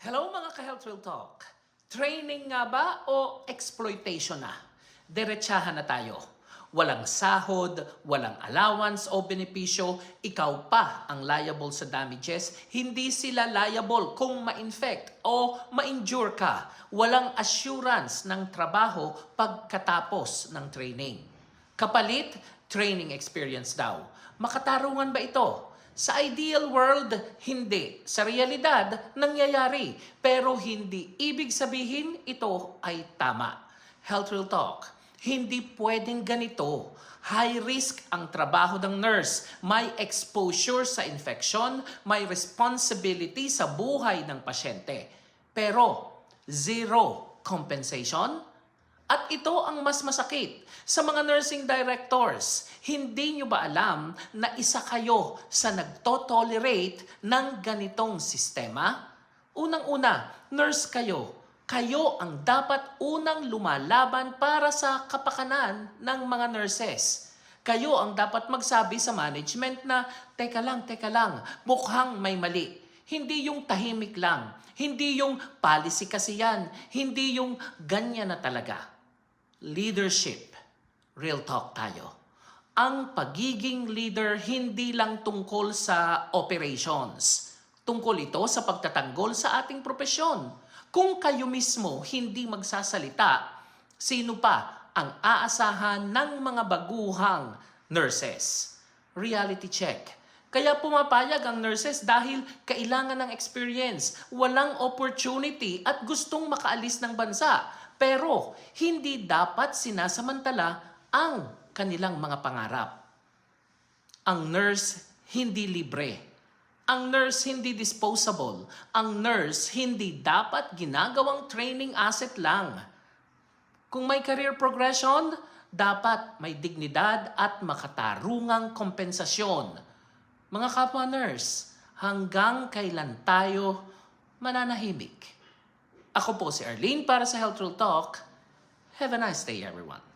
Hello mga ka-Health Real Talk. Training nga ba o exploitation na? Diretsahan na tayo. Walang sahod, walang allowance o benepisyo, ikaw pa ang liable sa damages. Hindi sila liable kung ma-infect o ma-injure ka. Walang assurance ng trabaho pagkatapos ng training. Kapalit, training experience daw. Makatarungan ba ito? Sa ideal world, hindi. Sa realidad, nangyayari. Pero hindi ibig sabihin ito ay tama. Health Real Talk, hindi pwedeng ganito. High risk ang trabaho ng nurse. May exposure sa infection, may responsibility sa buhay ng pasyente. Pero, zero compensation? At ito ang mas masakit. Sa mga nursing directors, hindi nyo ba alam na isa kayo sa nagto-tolerate ng ganitong sistema? Unang-una, nurse kayo. Kayo ang dapat unang lumalaban para sa kapakanan ng mga nurses. Kayo ang dapat magsabi sa management na, teka lang, mukhang may mali. Hindi yung tahimik lang. Hindi yung policy kasi yan. Hindi yung ganyan na talaga. Leadership. Real talk tayo. Ang pagiging leader hindi lang tungkol sa operations. Tungkol ito sa pagtatanggol sa ating propesyon. Kung kayo mismo hindi magsasalita, sino pa ang aasahan ng mga baguhang nurses? Reality check. Kaya pumapayag ang nurses dahil kailangan ng experience, walang opportunity at gustong makaalis ng bansa. Pero hindi dapat sinasamantala ang kanilang mga pangarap. Ang nurse hindi libre. Ang nurse hindi disposable. Ang nurse hindi dapat ginagawang training asset lang. Kung may career progression, dapat may dignidad at makatarungang kompensasyon. Mga kapwa nurse, hanggang kailan tayo mananahimik? Ako po si Arlene para sa Health Real Talk. Have a nice day, everyone.